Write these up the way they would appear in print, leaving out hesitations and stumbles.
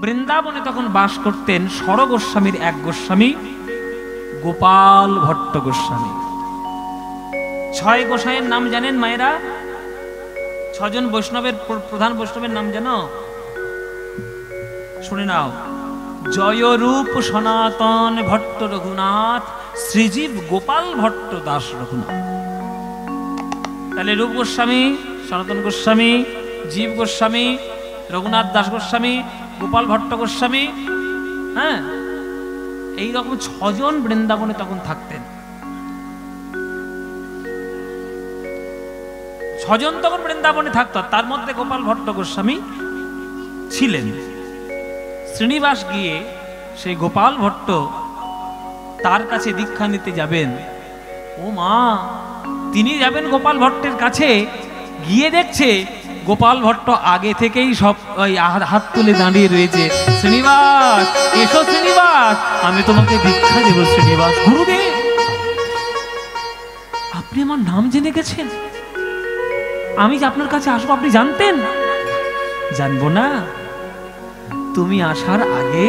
বৃন্দাবনে তখন বাস করতেন সর গোস্বামীর এক গোস্বামী গোপাল ভট্ট গোস্বামী। 6 গোসাইয়ের নাম জানেন মায়েরা? 6 জন বৈষ্ণবের প্রধান বৈষ্ণবের নাম জানো? শুনে নাও। জয়রূপ সনাতন ভট্ট রঘুনাথ, শ্রীজীব গোপাল ভট্ট দাস রঘুনাথ। তাহলে রূপ গোস্বামী, সনাতন গোস্বামী, জীব গোস্বামী, রঘুনাথ দাস গোস্বামী, গোপাল ভট্ট গোস্বামী, হ্যাঁ, এইরকম 6 জন বৃন্দাবনে তখন থাকতেন। 6 জন তখন বৃন্দাবনে থাকত। তার মধ্যে গোপাল ভট্ট গোস্বামী ছিলেন। শ্রীনিবাস গিয়ে সেই গোপাল ভট্ট তার কাছে দীক্ষা নিতে যাবেন। ও মা, তিনি যাবেন গোপাল ভট্টের কাছে, গিয়ে দেখছে গোপাল ভট্ট আগে থেকেই সব হাত তুলে দাঁড়িয়ে রয়েছে। শ্রীনিবাস, এসো শ্রীনিবাস, আমি তোমাকে দীক্ষা দেব। শ্রীনিবাস, গুরুদেব আপনি আমার নাম জেনে গেছেন, আমি যে আপনার কাছে আসবো আপনি জানতেন? জানবো না, তুমি আসার আগে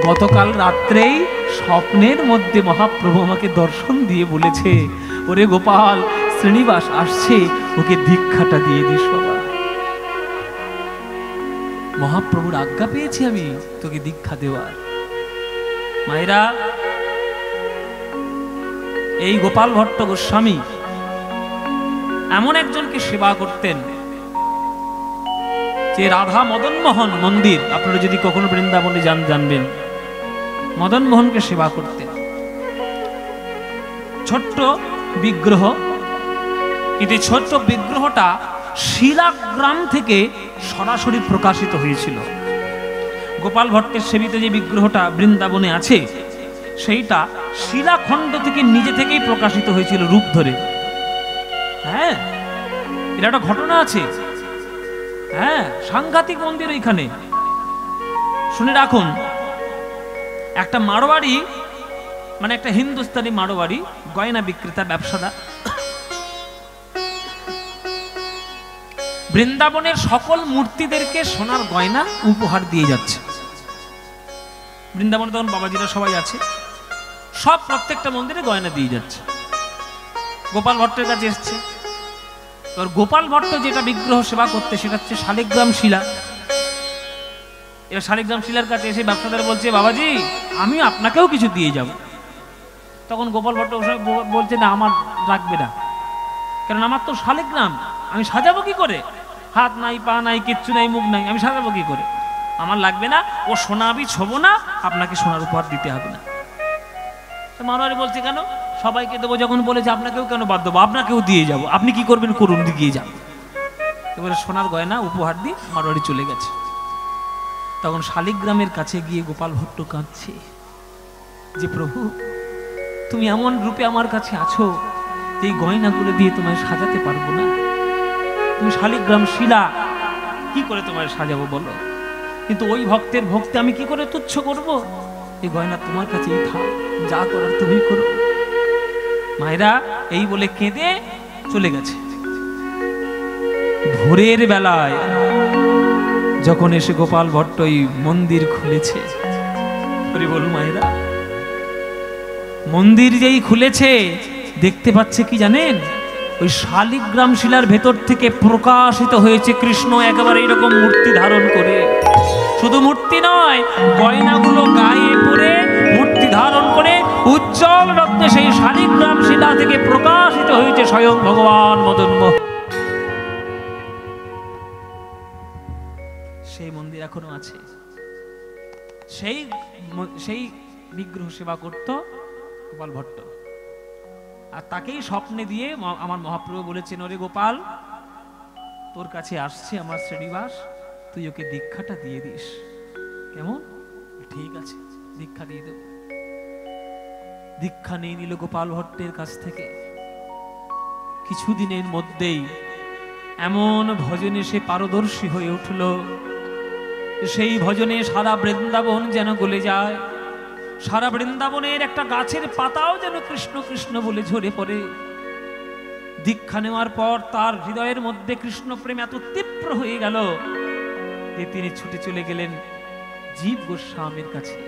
গতকাল রাত্রেই স্বপ্নের মধ্যে মহাপ্রভু আমাকে দর্শন দিয়ে বলেছে, ওরে গোপাল, শ্রীনিবাস আসছে, ওকে দীক্ষাটা দিয়ে দিস বাবা। মহাপ্রভুর আজ্ঞা পেয়েছি আমি তোকে দীক্ষা দেওয়ার। মায়েরা, এই গোপাল ভট্ট গোস্বামী এমন একজনকে সেবা করতেন যে রাধা মদন মোহন মন্দির, আপনারা যদি কখনো বৃন্দাবনে যান জানবেন, মদন মোহনকে সেবা করতেন। ছোট্ট বিগ্রহ, কিন্তু ছোট্ট বিগ্রহটা শিলাগ্রাম থেকে সরাসরি প্রকাশিত হয়েছিল। গোপাল ভট্টের সেবিত যে বিগ্রহটা বৃন্দাবনে আছে, সেইটা শিলাখণ্ড থেকে নিজে থেকেই প্রকাশিত হয়েছিল রূপ ধরে। হ্যাঁ, এটা একটা ঘটনা আছে। হ্যাঁ, সাংঘাতিক মন্দির ওইখানে। শুনে রাখুন, একটা মারোয়াড়ি, মানে একটা হিন্দুস্তানি মারোয়াড়ি গয়না বিক্রেতা, ব্যবসাদার, বৃন্দাবনের সকল মূর্তিদেরকে সোনার গয়না উপহার দিয়ে যাচ্ছে। বৃন্দাবনে তখন বাবাজিরা সবাই আছে, সব প্রত্যেকটা মন্দিরে গয়না দিয়ে যাচ্ছে। গোপাল ভট্টের কাছে এসছে। এবার গোপাল ভট্ট যেটা বিগ্রহ সেবা করতে, সেটা হচ্ছে শালিগ্রাম শিলা। এবার শালিগ্রাম শিলার কাছে এসে ব্যবসাদার বলছে, বাবাজি আমি আপনাকেও কিছু দিয়ে যাব। তখন গোপাল ভট্ট বলছে, না আমার লাগবে না, কারণ আমার তো শালিগ্রাম, আমি সাজাবো কি করে? হাত নাই, পা নাই, কিচ্ছু নাই, মুখ নাই, আমি সাজাবো কি করে? আমার লাগবে না, ও সোনা আমি ছোবো না, আপনাকে সোনার উপহার দিতে হবে না। মারোয়ারি বলছে, কেন? সবাইকে দেবো যখন বলেছে, আপনাকেও কেন বাদ দেবো? আপনাকেও দিয়ে যাব, আপনি কি করবেন করুন, দিয়ে যান। এবারে সোনার গয়না উপহার দিয়ে মারোয়ারি চলে গেছে। তখন শালিগ্রামের কাছে গিয়ে গোপাল ভট্ট কাঁদছে যে, প্রভু তুমি এমন রূপে আমার কাছে আছো যে এই গয়নাগুলো দিয়ে তোমায় সাজাতে পারবো না। তুমি শালিগ্রাম শিলা, কি করে তোমায় সাজাবো বলো? কিন্তু ওই ভক্তের ভক্তি আমি কি করে তুচ্ছ করব? এই গয়না তোমার কাছেই থাক, যা করার তুমি করো। মায়েরা, এই বলে কেঁদে চলে গেছে। ভোরের বেলায় যখন এসে গোপাল ভট্ট ওই মন্দির খুলেছে, বলুন মায়েরা, মন্দির যেই খুলেছে দেখতে পাচ্ছে কি জানেন? ওই শালিগ্রাম শিলার ভেতর থেকে প্রকাশিত হয়েছে কৃষ্ণ একেবারে এরকম মূর্তি ধারণ করে। শুধু মূর্তি নয়, গয়নাগুলো গায়ে পরে মূর্তি ধারণ করে উজ্জ্বল রত্নে সেই শালিগ্রাম শিলা থেকে প্রকাশিত হয়েছে স্বয়ং ভগবান মদন মোহন। সেই মন্দির এখনো আছে। সেই বিগ্রহ সেবা করত গোপাল ভট্ট। আর তাকেই স্বপ্নে দিয়ে আমার মহাপ্রভু বলেছেন, ওরে গোপাল, তোর কাছে আসছে আমার শ্রীনিবাস, তুই ওকে দীক্ষাটা দিয়ে দিস। কেমন? ঠিক আছে, দীক্ষা দিয়ে দেব। দীক্ষা নিয়ে নিল গোপাল ভট্টের কাছ থেকে। কিছুদিনের মধ্যেই এমন ভজনে সে পারদর্শী হয়ে উঠল, সেই ভজনে সারা বৃন্দাবন যেন গলে যায়। সারা বৃন্দাবনের একটা গাছের পাতাও যেন কৃষ্ণ কৃষ্ণ বলে ঝরে পড়ে। দীক্ষা নেওয়ার পর তার হৃদয়ের মধ্যে কৃষ্ণ প্রেম এত তীব্র হয়ে গেল যে তিনি ছুটে চলে গেলেন জীব গোস্বামীর কাছে।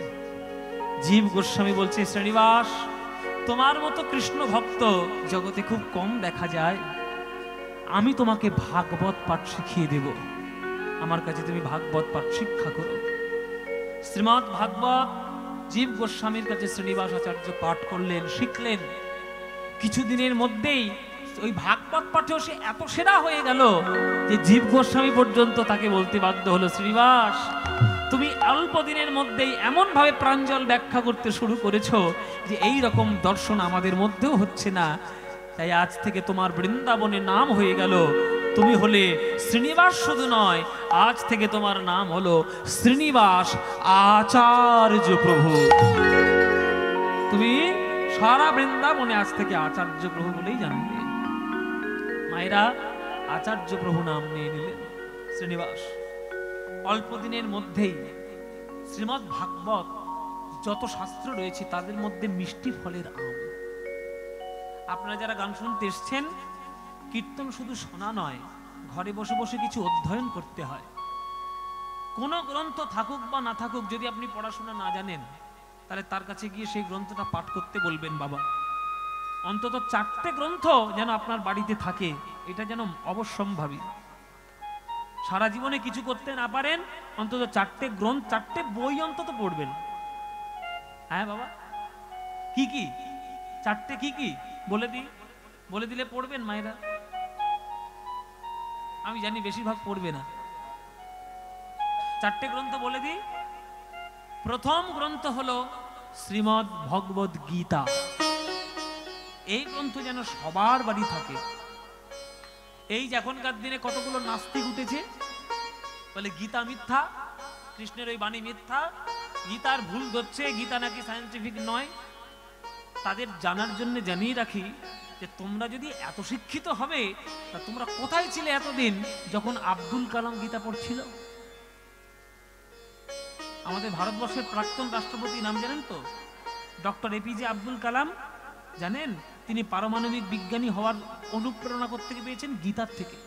জীব গোস্বামী বলছে, শ্রীনিবাস, তোমার মতো কৃষ্ণ ভক্ত জগতে খুব কম দেখা যায়। আমি তোমাকে ভাগবত পাঠ শিখিয়ে দেব, আমার কাছে তুমি ভাগবত পাঠ শিক্ষা করো। শ্রীমৎ ভাগবত জীব গোস্বামীর কাছে শ্রীনিবাস আচার্য পাঠ করলেন, শিখলেন। কিছুদিনের মধ্যেই ওই ভাগবত পাঠেও সে এত সেরা হয়ে গেল যে জীব গোস্বামী পর্যন্ত তাকে বলতে বাধ্য হলো, শ্রীনিবাস, তুমি অল্প দিনের মধ্যেই এমন ভাবে প্রাঞ্জল ব্যাখ্যা করতে শুরু করেছো যে এই রকম দর্শন আমাদের মধ্যেও হচ্ছে না। তাই আজ থেকে তোমার বৃন্দাবনে নাম হয়ে গেল, তুমি হলে শ্রীনিবাস শুধু নয়, আজ থেকে তোমার নাম হলো শ্রীনিবাস আচার্য প্রভু। তুমি সারা বৃন্দাবনে আজ থেকে আচার্য প্রভু বলেই জানবে। মায়েরা আচার্য প্রভু নাম নিয়ে নিলেন শ্রীনিবাস। অল্প দিনের মধ্যেই শ্রীমৎ ভাগবত যত শাস্ত্র রয়েছে তাদের মধ্যে মিষ্টি ফলের আম। আপনারা যারা গান শুনতে এসছেন, কীর্তন শুধু শোনা নয়, ঘরে বসে বসে কিছু অধ্যয়ন করতে হয়। কোন গ্রন্থ থাকুক বা না থাকুক, যদি আপনি পড়াশোনা না জানেন তাহলে তার কাছে গিয়ে সেই গ্রন্থটা পাঠ করতে বলবেন। বাবা, অন্তত 4টে গ্রন্থ যেন আপনার বাড়িতে থাকে, এটা যেন অবশ্যম্ভাবী। সারা জীবনে কিছু করতে না পারেন, অন্তত 4টে গ্রন্থ, 4টে বই অন্তত পড়বেন। হ্যাঁ বাবা, কি কি 4টে কি কি বলে দিলে পড়বেন মায়েরা? আমি জানি বেশিরভাগ পড়বে না। 4টে গ্রন্থ বলে দিই। প্রথম গ্রন্থ হলো শ্রীমদ্ ভগবদ গীতা। এই গ্রন্থ যেন সবার বাড়ি থাকে। এই যে এখনকার দিনে কতগুলো নাস্তিক উঠেছে, বলে গীতা মিথ্যা, কৃষ্ণের ওই বাণী মিথ্যা, গীতার ভুল ধরছে, গীতা নাকি সায়েন্টিফিক নয়। তাদের জানার জন্য জানিয়ে রাখি যে তোমরা যদি এত শিক্ষিত হবে, তা তোমরা কোথায় ছিলে এতদিন যখন আব্দুল কালাম গীতা পড়ছিল? আমাদের ভারতবর্ষের প্রাক্তন রাষ্ট্রপতি নাম জানেন তো? Doctor APJ Abdul Kalam. জানেন তিনি পারমাণবিক বিজ্ঞানী হওয়ার অনুপ্রেরণা করতে পেয়েছেন গীতার থেকে।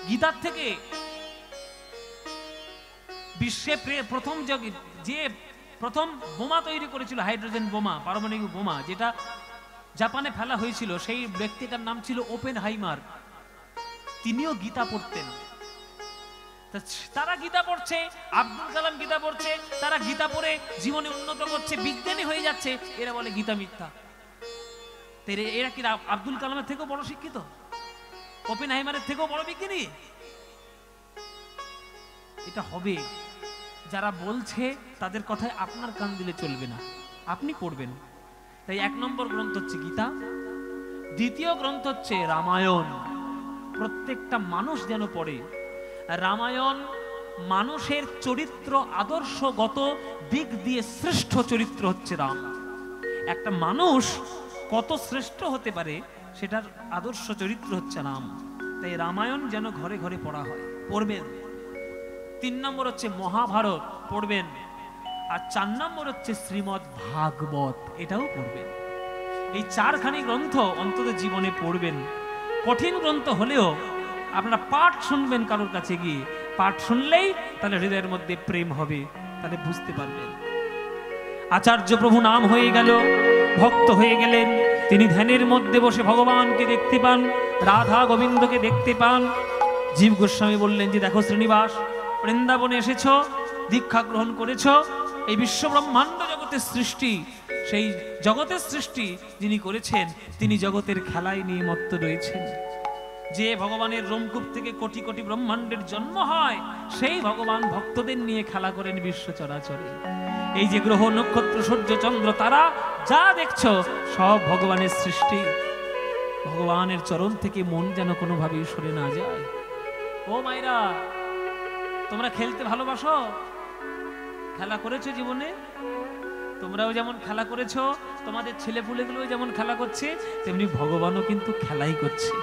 গীতার থেকে বিশ্বে প্রথম যে প্রথম বোমা তৈরি করেছিল, হাইড্রোজেন বোমা, পারমাণবিক বোমা, যেটা জাপানে ফেলা হয়েছিল, সেই ব্যক্তিটার নাম ছিল ওপেনহাইমার। তিনিও গীতা পড়তেন। তারা গীতা পড়ছে, আব্দুল কালাম গীতা পড়ছে, তারা গীতা পড়ে জীবনে উন্নত করছে, বিজ্ঞানী হয়ে যাচ্ছে। এরা বলে গীতা মিথ্যা। এরা কি আব্দুল কালামের থেকেও বড় শিক্ষিত? ওপেনহাইমারের থেকেও বড় বিজ্ঞানী? এটা হবে। যারা বলছে তাদের কথায় আপনার কান দিলে চলবে না, আপনি পড়বেন। তাই 1 নম্বর গ্রন্থ হচ্ছে গীতা। দ্বিতীয় গ্রন্থ হচ্ছে রামায়ণ। প্রত্যেকটা মানুষ যেন পড়ে। রামায়ণ মানুষের চরিত্র আদর্শগত দিক দিয়ে শ্রেষ্ঠ চরিত্র হচ্ছে রাম। একটা মানুষ কত শ্রেষ্ঠ হতে পারে সেটার আদর্শ চরিত্র হচ্ছে রাম। তাই রামায়ণ যেন ঘরে ঘরে পড়া হয়, পড়বেন। 3 নম্বর হচ্ছে মহাভারত, পড়বেন। আর 4 নম্বর হচ্ছে শ্রীমদ্ ভাগবত, এটাও পড়বেন। এই 4খানি গ্রন্থ অন্তত জীবনে পড়বেন। কঠিন গ্রন্থ হলেও আপনারা পাঠ শুনবেন কারোর কাছে গিয়ে, পাঠ শুনলেই তাহলে হৃদয়ের মধ্যে প্রেম হবে, তাহলে বুঝতে পারবেন। আচার্য প্রভু নাম হয়ে গেল, ভক্ত হয়ে গেলেন। তিনি ধ্যানের মধ্যে বসে ভগবানকে দেখতে পান, রাধা গোবিন্দকে দেখতে পান। জীব গোস্বামী বললেন যে দেখো শ্রীনিবাস, বৃন্দাবনে এসেছ, দীক্ষা গ্রহণ করেছ, এই বিশ্ব ব্রহ্মাণ্ড জগতের সৃষ্টি, সেই জগতের সৃষ্টি যিনি করেছেন তিনি জগতের খেলায় নিয়ে মত্ত রয়েছেন। যে ভগবানের রোমকূপ থেকে কোটি কোটি ব্রহ্মাণ্ডের জন্ম হয়, সেই ভগবান ভক্তদের নিয়ে খেলা করেন বিশ্ব চরাচরে। এই যে গ্রহ নক্ষত্র সূর্য চন্দ্র তারা যা দেখছো সব ভগবানের সৃষ্টি। ভগবানের চরণ থেকে মন যেন কোনোভাবেই সরে না যায়। ও মায়েরা, তোমরা খেলতে ভালোবাসো? খেলা করেছো জীবনে? তোমরাও যেমন খেলা করেছো, তোমাদের ছেলেপুলেগুলো যেমন খেলা করছে, তেমনি ভগবানও কিন্তু খেলাই করছে।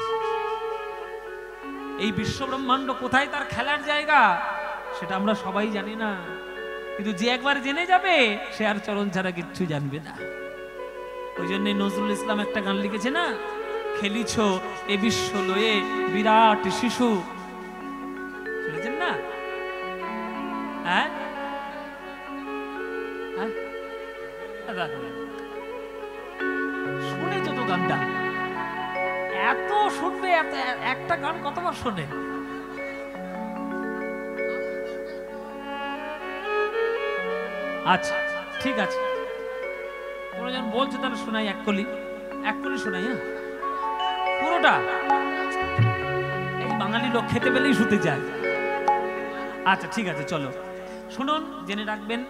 এই বিশ্ব ব্রহ্মাণ্ড কোথায় তার খেলার জায়গা সেটা আমরা সবাই জানি না, কিন্তু যে একবার জেনে যাবে সে আর চরণ ছাড়া কিচ্ছু জানবে না। ওই জন্য নজরুল ইসলাম একটা গান লিখেছে না, খেলিছ এ বিশ্ব লয়ে বিরাট শিশু, শুনেছেন না? হ্যাঁ, শুনেছো তো গানটা? এত শুনবে, একটা গান কতবার শোনে? আচ্ছা ঠিক আছে, তোমরা যখন বলছো তাহলে শোনাই, এক কলি শোনাই। হ্যাঁ, পুরোটা। এই বাঙালি লোক খেতে পেলেই শুতে যায়। আচ্ছা ঠিক আছে, চলো শুনুন, জেনে রাখবেন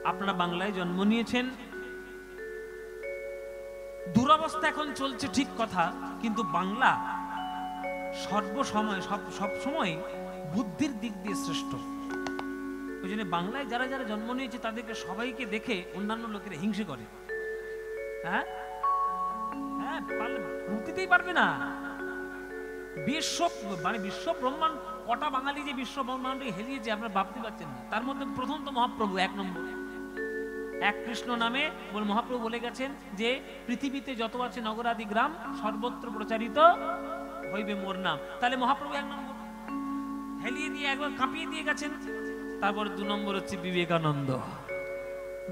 আপনারা বাংলায় জন্ম নিয়েছেন। দুরবস্থা এখন চলছে ঠিক কথা, কিন্তু বাংলা সর্বসময় সব সময় বুদ্ধির দিক দিয়ে শ্রেষ্ঠ। ওই জন্য বাংলায় যারা যারা জন্ম নিয়েছে তাদেরকে সবাইকে দেখে অন্যান্য লোকেরা হিংসে করে। হ্যাঁ হ্যাঁ, মুক্তিতেই পারবে না। বিশ্ব ব্রহ্মাণ্ড, কটা বাঙালি যে বিশ্ব ব্রহ্মাণ্ডকে হেরিয়েছে আপনারা ভাবতে পারছেন না। তার মধ্যে প্রথম তো মহাপ্রভু, এক নম্বর। এক কৃষ্ণ নামে মহাপ্রভু বলে গেছেন যে পৃথিবীতে যত আছে নগরাদি গ্রাম সর্বত্র প্রচারিত হইবে মোর নাম। তাহলে মহাপ্রভু এক নম্বর, হেলিয়ে দিয়ে একবার কাঁপিয়ে দিয়ে গেছেন। তারপর 2 নম্বর হচ্ছে বিবেকানন্দ।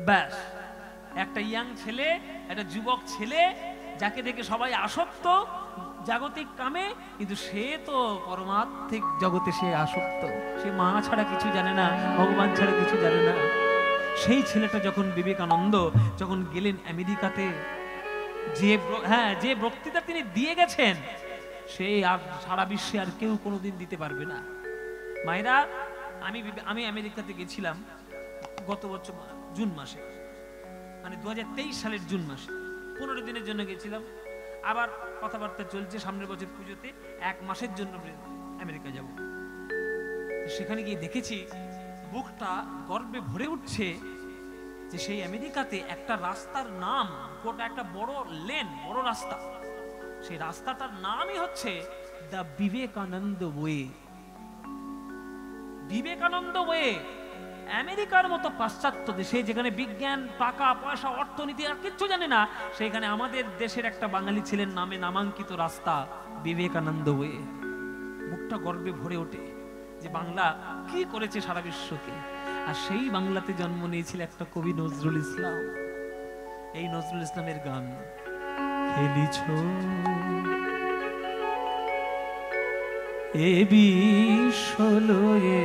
ব্যাস, একটা ইয়াং ছেলে, একটা যুবক ছেলে, যাকে দেখে সবাই আসক্ত জাগতিক কামে, কিন্তু সে তো পরমাত্মিক জগতে সে আসক্ত। সে মা ছাড়া কিছু জানে না, ভগবান ছাড়া কিছু জানে না। সেই ছেলেটা যখন বিবেকানন্দ যখন গেলেন আমেরিকাতে, যে বক্তৃতা তিনি দিয়ে গেছেন, সে আর সারা বিশ্বে আর কেউ কোনোদিন দিতে পারবে না। মায়েরা, আমি আমেরিকাতে গেছিলাম গত বছর জুন মাসে, মানে 2023 সালের জুন মাসে 15 দিনের জন্য গেছিলাম। আবার কথাবার্তা চলছে সামনের বছর পুজোতে 1 মাসের জন্য আমেরিকা যাব। সেখানে গিয়ে দেখেছি বুকটা গর্বে ভরে উঠছে যে সেই আমেরিকাতে একটা রাস্তার নাম, গোটা একটা বড় লেন, বড় রাস্তা, সেই রাস্তাটার নামই হচ্ছে the Vivekananda way. Vivekananda way. আমেরিকার মতো পাশ্চাত্য দেশে, যেখানে বিজ্ঞান, টাকা পয়সা, অর্থনীতি আর কিচ্ছু জানে না, সেখানে আমাদের দেশের একটা বাঙালি ছেলের নামে নামাঙ্কিত রাস্তা বিবেকানন্দ ওয়ে। মুখটা গর্বে ভরে ওঠে যে বাংলা কি করেছে সারা বিশ্বকে। আর সেই বাংলাতে জন্ম নিয়েছিল একটা কবি নজরুল ইসলাম। এই নজরুল ইসলামের গান, খেলিছ এ বিশ্বলয়ে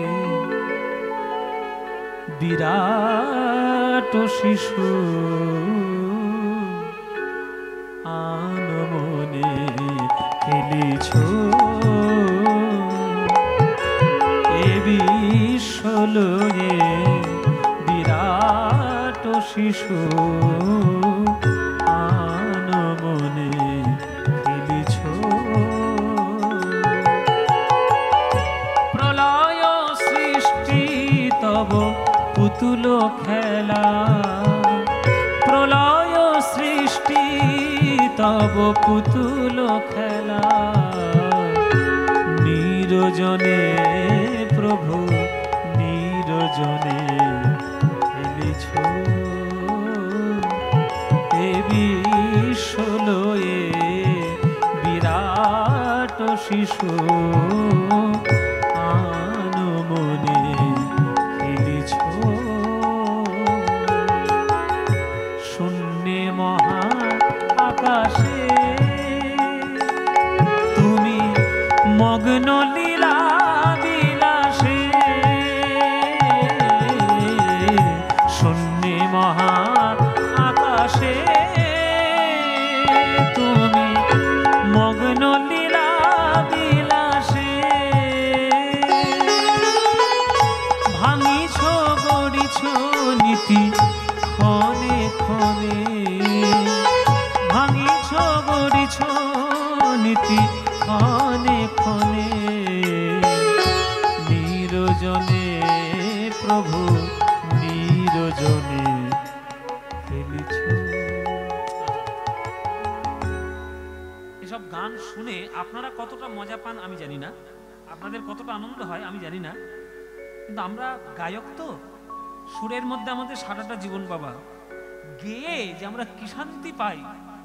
বিরাট শিশু আনমনে, খেলিছ এ বিশ্বলয়ে বিরাট শিশু আনমনে, খেলিছ প্রলয় সৃষ্টি তব পুতুল খেলা, প্রলয় সৃষ্টি তব পুতুল খেলা, নিরজনে প্রভু নিরজনে, খেলিছ এ বিশ্বলয়ে বিরাট শিশু আনমনে, খেলিছ শূন্যে মহা আকাশে তুমি মগ্ন লীলা বিলাসে, শূন্যে মহা আকাশে তুমি মগ্ন লীলা বিলাসে, ভাঙিছ গড়িছ নীতি ক্ষণে ক্ষণে, ভাঙিছ গড়িছ নীতি ক্ষণে ক্ষণে, নিরজনে প্রভু নিরজনে, খেলিছ। এসব গান শুনে আপনারা কতটা মজা পান আমি জানি না, আপনাদের কতটা আনন্দ হয় আমি জানি না, কিন্তু আমরা গায়ক তো, সুরের মধ্যে আমাদের সারাটা জীবন বাবা, গেয়ে যে আমরা কি শান্তি পাই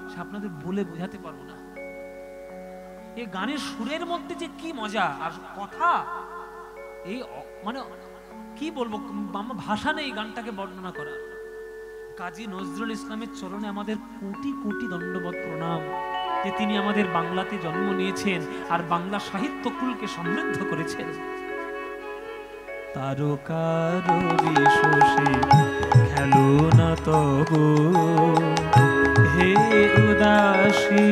সে আপনাদের বলে বোঝাতে পারবো না। এই গানের সুরের মধ্যে যে কি মজা আর কথা, এই মানে কি বলবো, আমার ভাষা নেই গানটাকে বর্ণনা করা। কাজী নজরুল ইসলামের চরণে আমাদের কোটি কোটি দণ্ডবত প্রণাম, যে তিনি আমাদের বাংলাতে জন্ম নিয়েছেন আর বাংলা সাহিত্যকুলকে সমৃদ্ধ করেছেন। তারকার বিশ্বসে খেলো না তবু হে উদাসী,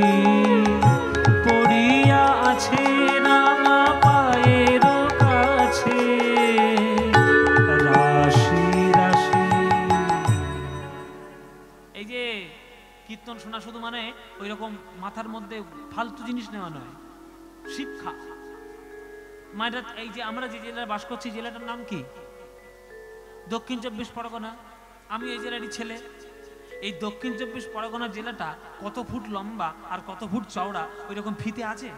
পড়িয়া আছে রাঙা পায়ের কাছে রাশি রাশি। এই যে কীর্তন শোনা শুধু মানে ওই রকম মাথার মধ্যে ফালতু জিনিস নেওয়া নয়, শিক্ষা। মায়েরা, এই যে আমরা যে জেলায় বাস করছি, জেলাটার নাম কি? দক্ষিণ 24 পরগনা। আমি এই জেলারই ছেলে। এই দক্ষিণ 24 পরগনা জেলাটা কত ফুট লম্বা আর কত ফুট চওড়া ওই রকম ফিতে আছে?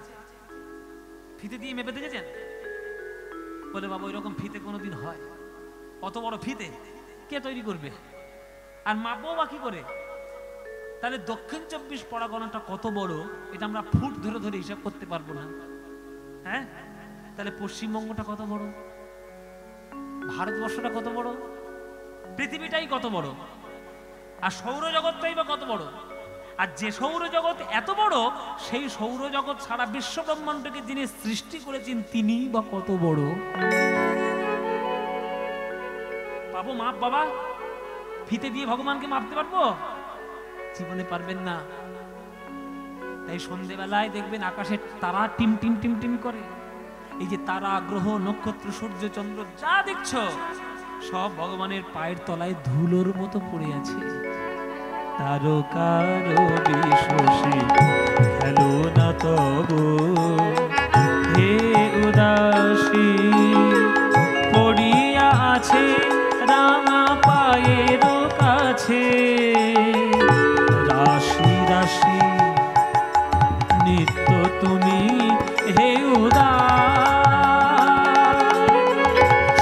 ফিতে দিয়ে মেপে দেখেছেন? বলে বাবা ওই রকম ফিতে কোনোদিন হয়? অত বড় ফিতে কে তৈরি করবে? আর মাপবো বা কি করে? তাহলে দক্ষিণ 24 পরগনাটা কত বড় এটা আমরা ফুট ধরে ধরে হিসাব করতে পারবো না। হ্যাঁ, তাহলে পশ্চিমবঙ্গটা কত বড়, ভারতবর্ষটা কত বড়, পৃথিবীটাই কত বড়, আর সৌরজগৎটাই বা কত বড়। আর যে সৌরজগৎ এত বড়, সেই সৌরজগৎ সারা বিশ্ব ব্রহ্মাণ্ডকে যিনি সৃষ্টি করেছেন তিনিই বা কত বড়। পাবো মাপ বাবা? ফিতে দিয়ে ভগবানকে মাপতে পারবো? জীবনে পারবেন না। তাই সন্ধ্যেবেলায় দেখবেন আকাশে তারা টিম টিম টিম টিম করে। এই যে তারা, গ্রহ, নক্ষত্র, সূর্য, চন্দ্র যা দেখছো সব ভগবানের পায়ের তলায় ধুলোর মতো পড়ে আছে। তারকার বিশ্বসে খেলো না তবু হে উদাসী, পড়িয়া আছে রাঙা পায়ের কাছে রাশি রাশি। নিত্য তুমি হে উদার,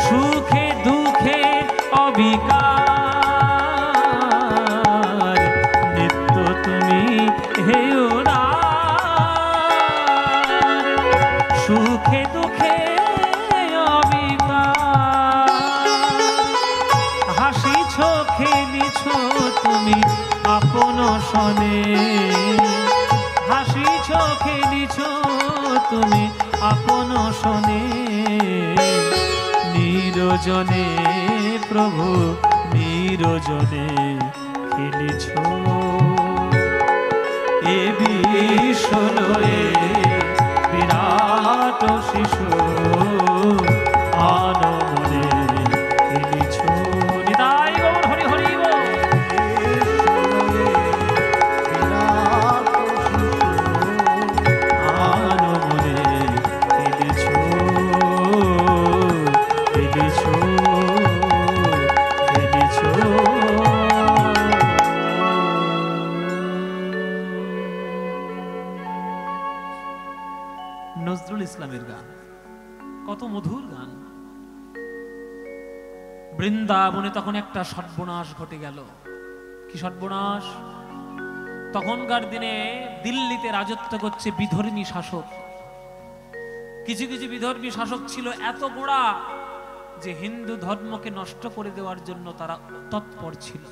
সুখে দুঃখে অবিকার। নিত্য তুমি হে উদার, সুখে দুঃখে অবিকার। হাসিছ খেলিছ তুমি আপন সনে, হাসিছ খেলিছ তুমি আপন সনে। নিরজনে প্রভু নিরজনে খেলিছ, এ বিশ্বলয়ে বিরাট শিশু আনমনে খেলিছ। নিতাই গৌর হরি হরি বল। নজরুল ইসলামের গান, কত মধুর গান। বৃন্দাবনে তখন একটা সর্বনাশ ঘটে গেল। কি সর্বনাশ? তখনকার দিনে দিল্লিতে রাজত্ব করছে বিধর্মী শাসক। কিছু কিছু বিধর্মী শাসক ছিল এত গোড়া যে হিন্দু ধর্মকে নষ্ট করে দেওয়ার জন্য তারা তৎপর ছিল।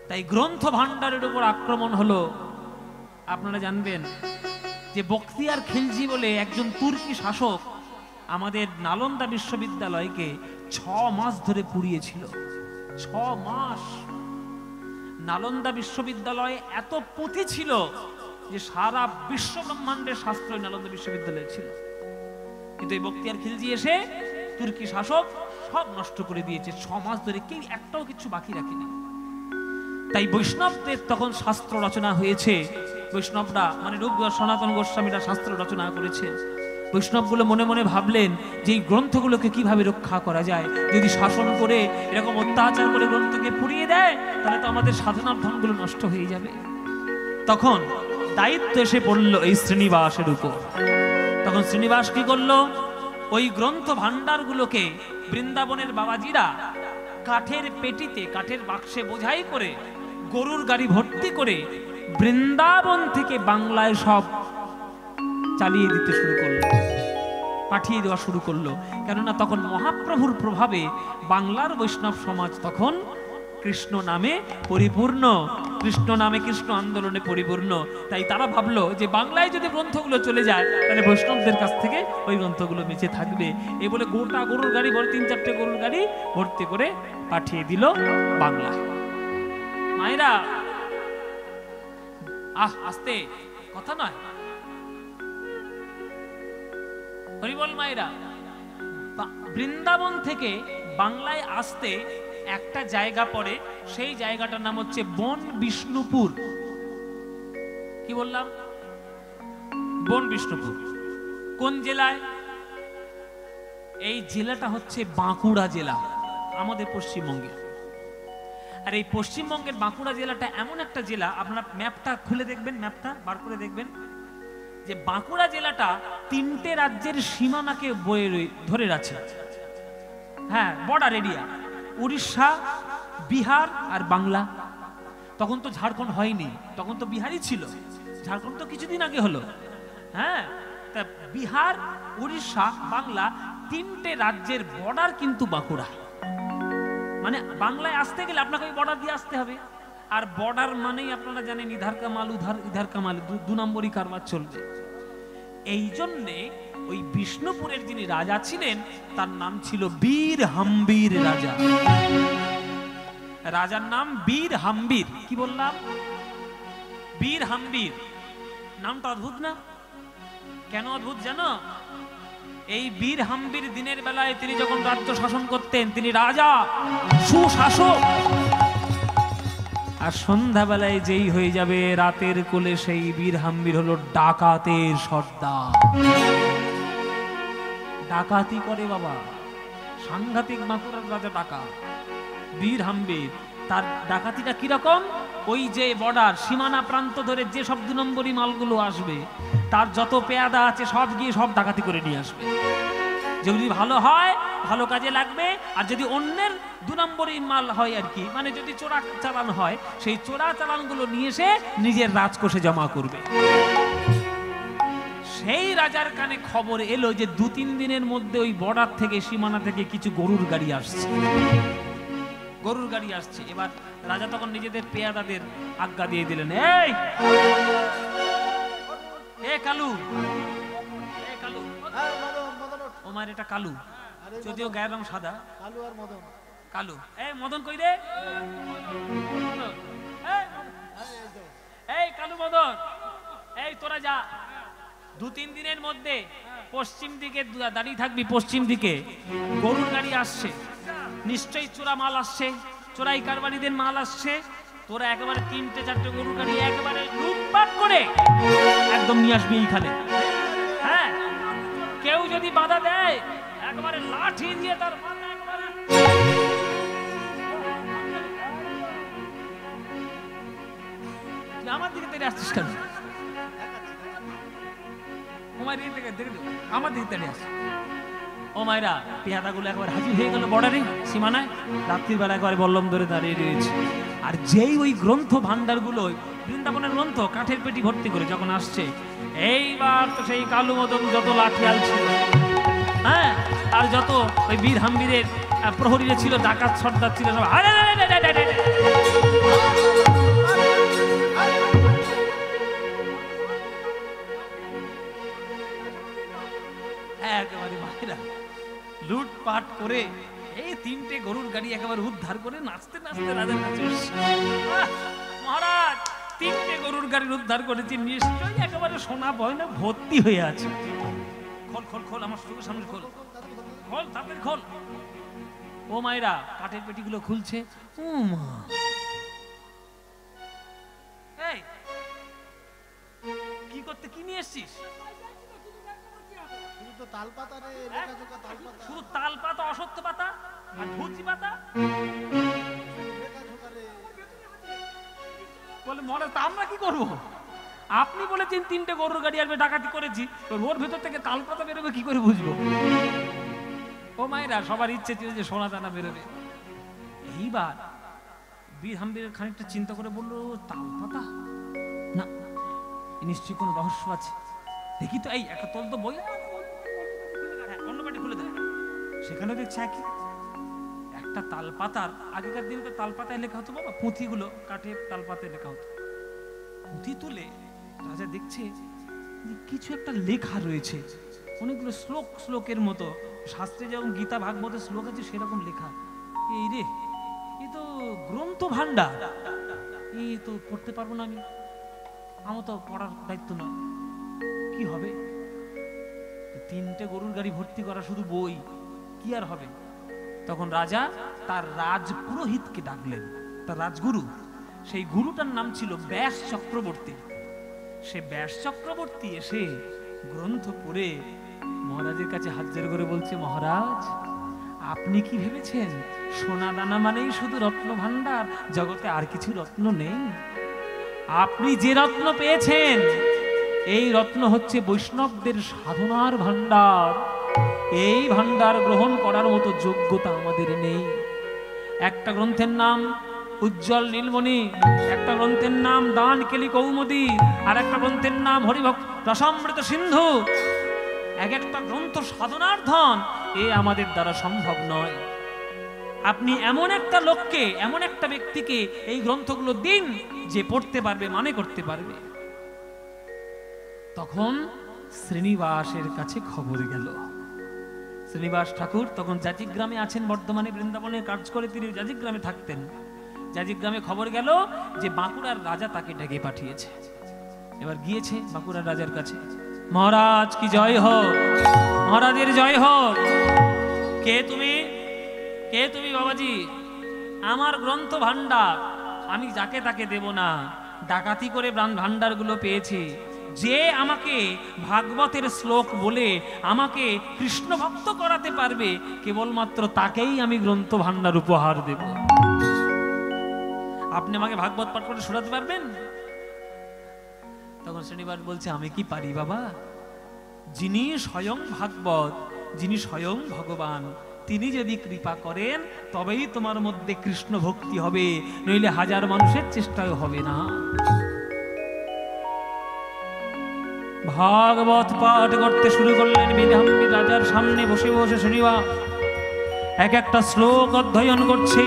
তাই গ্রন্থ ভাণ্ডারের উপর আক্রমণ হলো। আপনারা জানবেন যে বখতিয়ার খিলজি বলে একজন তুর্কি শাসক আমাদের নালন্দা বিশ্ববিদ্যালয়কে 6 মাস ধরে পুড়িয়েছিল। 6 মাস। নালন্দা বিশ্ববিদ্যালয়ে এত পুঁথি ছিল যে সারা বিশ্ব ব্রহ্মাণ্ডের শাস্ত্র নালন্দা বিশ্ববিদ্যালয়ে ছিল। কিন্তু এই বখতিয়ার খিলজি এসে তুর্কি শাসক সব নষ্ট করে দিয়েছে। 6 মাস ধরে কেউ একটাও কিছু বাকি রাখেনি। তাই বৈষ্ণবদের তখন শাস্ত্র রচনা হয়েছে। বৈষ্ণবরা মানে রূপ সনাতন গোস্বামীরা শাস্ত্র রচনা করেছে। বৈষ্ণবগুলো মনে মনে ভাবলেন যে এই গ্রন্থগুলোকে কিভাবে রক্ষা করা যায়। যদি শাসন করে এরকম অত্যাচার করে গ্রন্থকে পুড়িয়ে দেয় তাহলে তো আমাদের সাধনার ধনগুলো নষ্ট হয়ে যাবে। তখন দায়িত্ব এসে পড়ল এই শ্রীনিবাসের উপর। তখন শ্রীনিবাস কি করলো? ওই গ্রন্থ ভাণ্ডারগুলোকে বৃন্দাবনের বাবাজিরা কাঠের পেটিতে, কাঠের বাক্সে বোঝাই করে গরুর গাড়ি ভর্তি করে বৃন্দাবন থেকে বাংলায় সব চালিয়ে দিতে শুরু করলো। পাঠিয়ে দেওয়া শুরু করলো। কেননা তখন মহাপ্রভুর প্রভাবে বাংলার বৈষ্ণব সমাজ তখন কৃষ্ণ নামে পরিপূর্ণ, কৃষ্ণ নামে কৃষ্ণ আন্দোলনে পরিপূর্ণ। তাই তারা ভাবলো যে বাংলায় যদি গ্রন্থগুলো চলে যায় তাহলে বৈষ্ণবদের কাছ থেকে ওই গ্রন্থগুলো বেঁচে থাকবে। এই বলে গোটা গরুর গাড়ি ভরে 3-4টে গরুর গাড়ি ভর্তি করে পাঠিয়ে দিল বাংলায়। মায়েরা আস্তে কথা নয়, হরিবল মায়েরা, বৃন্দাবন থেকে বাংলায় আসতে একটা জায়গা পড়ে, সেই জায়গাটার নাম হচ্ছে বন বিষ্ণুপুর। কি বললাম? বন বিষ্ণুপুর। কোন জেলায়? এই জেলাটা হচ্ছে বাঁকুড়া জেলা, আমাদের পশ্চিমবঙ্গে। আর এই পশ্চিমবঙ্গের বাঁকুড়া জেলাটা এমন একটা জেলা, আপনারা ম্যাপটা খুলে দেখবেন, ম্যাপটা বার করে দেখবেন যে বাঁকুড়া জেলাটা 3টে রাজ্যের সীমানাকে বয়ে ধরে আছে। হ্যাঁ, বর্ডার এরিয়া, উড়িষ্যা, বিহার আর বাংলা। তখন তো ঝাড়খণ্ড হয়নি, তখন তো বিহারই ছিল। ঝাড়খণ্ড তো কিছুদিন আগে হলো। হ্যাঁ, তা বিহার, উড়িষ্যা, বাংলা 3টে রাজ্যের বর্ডার কিন্তু বাঁকুড়া। মানে বাংলায় আসতে গেলে আপনাকে ওই বর্ডার দিয়ে আসতে হবে। আর বর্ডার মানেই আপনারা জানেন ইধার কামাল ইধার কামাল, 2 নম্বরই কারবার চলবে। এই জন্যে ওই বিষ্ণুপুরের যিনি রাজা ছিলেন তার নাম ছিল বীর হাম্বির রাজা। রাজার নাম বীর হাম্বির। কি বললাম? বীর হাম্বির। নামটা অদ্ভুত না? কেন অদ্ভুত জানো? এই বীর হাম্বির দিনের বেলায় তিনি যখন রাজ্য শাসন করতেন তিনি রাজা, সুশাসক। আর সন্ধ্যাবেলায় যেই হয়ে যাবে রাতের কোলে সেই বীর হাম্বির হলো ডাকাতের সর্দার। ডাকাতি করে বাবা, সাংঘাতিক বাঁকুড়ার রাজা ডাকাত বীর হাম্বির। তার ডাকাতিটা কিরকম? ওই যে বর্ডার সীমানা প্রান্ত ধরে যে সব 2 নম্বরই মালগুলো আসবে, তার যত পেয়াদা আছে সব গিয়ে সব ডাকাতি করে নিয়ে আসবে। যদি ভালো হয় ভালো কাজে লাগবে, আর যদি অন্যের 2 নম্বরই মাল হয় আর কি, মানে যদি চোরা চালান হয়, সেই চোরা চালানগুলো নিয়ে এসে নিজের রাজকোষে জমা করবে। সেই রাজার কানে খবর এলো যে 2-3 দিনের মধ্যে ওই বর্ডার থেকে, সীমানা থেকে কিছু গরুর গাড়ি আসছে। গরুর গাড়ি আসছে। এবার রাজা তখন নিজেদের পেয়াদাদের আজ্ঞা দিয়ে দিলেন, এই কালু, কালু, ওমার এটা কালু, যদিও গায়ের রং সাদা। কালু আর মদন। কালু, মদন কই রে? এই কালু, মদন, এই তোরা যা, 2-3 দিনের মধ্যে পশ্চিম দিকে দাঁড়িয়ে থাকবি। পশ্চিম দিকে গরুর গাড়ি আসছে, নিশ্চয়ই চোরা মাল আসছে, চোরাই কারবারিদের মাল আসছে। তোরা একেবারে 3-4টে গরুর গাড়ি একেবারে লুটপাট করে একদম নিয়ে আসবি এইখানে। হ্যাঁ, কেউ যদি বাধা দেয় একেবারে লাঠি দিয়ে তার মাথা একেবারে। আমার দিকে তেড়ে আসছিস কেন? আমার দিকে তেড়ে আসছিস। ও মায়েরা, পেয়াদাগুলো একবার হাজির হয়ে গেল বর্ডারে, সীমানায়। রাত্রির বেলা একবারে বল্লম ধরে দাঁড়িয়ে রয়েছে। আর যেই ওই গ্রন্থ ভান্ডারগুলো, বৃন্দাবনের গ্রন্থ কাঠের পেটি ভর্তি করে যখন আসছে, এইবার তো সেই কালু মদন যত লাঠিয়াল ছিল, হ্যাঁ, আর যত ওই বীর হাম্বিরের প্রহরীরা ছিল, ডাকাত সর্দার ছিল, সব একেবারে মায়েরা লুটপাট করে এই 3টে গরুর গাড়ি একেবারে উদ্ধার করে নাচতে নাচতে রাজার কাছে এসেছে। মহারাজ, 3টে গরুর গাড়ির উদ্ধার করেছি, নিশ্চয়ই একেবারে সোনা বয়না ভর্তি হয়ে আছে। খোল খোল খোল, আমার চোখের সামনে খোল, খোল তাড়াতাড়ি খোল। ও মায়েরা, কাঠের পেটিগুলো খুলছে। এই কি করতে, কি নিয়ে এসছিস? শুধু তাল পাতা, অসত্য পাতা আর ভুচি পাতা। বলে মহারাজ, তা আমরা কি করবো? আপনি বলেছেন 3টে গরুর গাড়ি আসবে, ডাকাতি করেছি, ওর ভেতর থেকে তাল পাতা বেরোবে কি করে বুঝবো? ও মায়েরা, সবার ইচ্ছে ছিল যে সোনা দানা বেরোবে। এইবার বীর হাম্বির খানিকটা চিন্তা করে বললো, তাল পাতা না, নিশ্চয়ই কোনো রহস্য আছে, দেখি তো। এই একটা তোল তো বই, সেখানেও দেখছে একই, একটা তালপাতার, আগেকার দিনে তো তালপাতায় লেখা হতো বাবা, পুঁথিগুলো কাঠে তালপাতায় লেখা হতো, পুঁথি তুলে রাজা দেখছে যে কিছু একটা লেখা রয়েছে, অনেকগুলো শ্লোকের মতো, শাস্ত্রে যেমন গীতা ভাগবতের শ্লোক আছে সেরকম লেখা। এই রে, এ তো গ্রন্থ ভান্ডার, এই তো পড়তে পারবো না, আমার তো পড়ার দায়িত্ব নয়, কি হবে? 3টে গরুর গাড়ি ভর্তি করা শুধু বই, কি আর হবে? তখন রাজা তার রাজপুরোহিতকে ডাকলেন, তার রাজগুরু, সেই গুরুটার নাম ছিল ব্যাস চক্রবর্তী। সে ব্যাস চক্রবর্তী এসে গ্রন্থ পড়ে মহারাজের কাছে হাত জোড় করে বলছে, মহারাজ, আপনি কি ভেবেছেন সোনা দানা মানেই শুধু রত্ন ভান্ডার? জগতে আর কিছু রত্ন নেই। আপনি যে রত্ন পেয়েছেন, এই রত্ন হচ্ছে বৈষ্ণবদের সাধনার ভান্ডার। এই ভান্ডার গ্রহণ করার মতো যোগ্যতা আমাদের নেই। একটা গ্রন্থের নাম উজ্জ্বল নীলমণি, একটা গ্রন্থের নাম দান কেলি কৌমুদী, আর একটা গ্রন্থের নাম হরিভক্ত রসামৃত সিন্ধু। এক একটা গ্রন্থ সাধনার ধন, এ আমাদের দ্বারা সম্ভব নয়। আপনি এমন একটা লোককে, এমন একটা ব্যক্তিকে এই গ্রন্থগুলো দিন যে পড়তে পারবে, মানে করতে পারবে। তখন শ্রীনিবাসের কাছে খবর গেল। শ্রীনিবাস ঠাকুর তখন জাজিগ্রামে আছেন, বর্ধমানে বৃন্দাবনে কাজ করে তিনি জাজিগ্রামে থাকতেন। জাজিগ্রামে খবর গেল যে বাঁকুড়ার রাজা তাকে ডেকে পাঠিয়েছে। এবার গিয়েছে বাঁকুড়ার রাজার কাছে, মহারাজ কি জয় হোক, মহারাজের জয় হোক। কে তুমি? কে তুমি বাবাজি? আমার গ্রন্থ ভান্ডার আমি যাকে তাকে দেব না, ডাকাতি করে ভান্ডারগুলো পেয়েছি। যে আমাকে ভাগবতের শ্লোক বলে আমাকে কৃষ্ণ ভক্ত করাতে পারবে, কেবলমাত্র তাকেই আমি গ্রন্থ ভান্ডার উপহার দেব। আপনি আমাকে ভাগবত পাঠ করে শোনাতে পারবেন? তখন শ্রীনিবাস বলছে, আমি কি পারি বাবা? যিনি স্বয়ং ভাগবত, যিনি স্বয়ং ভগবান, তিনি যদি কৃপা করেন তবেই তোমার মধ্যে কৃষ্ণ ভক্তি হবে, নইলে হাজার মানুষের চেষ্টাও হবে না। ভাগবত পাঠ করতে শুরু করলেন বিধাম্বী রাজার সামনে বসে বসে। শ্রীনিবাস এক একটা শ্লোক অধ্যয়ন করছে,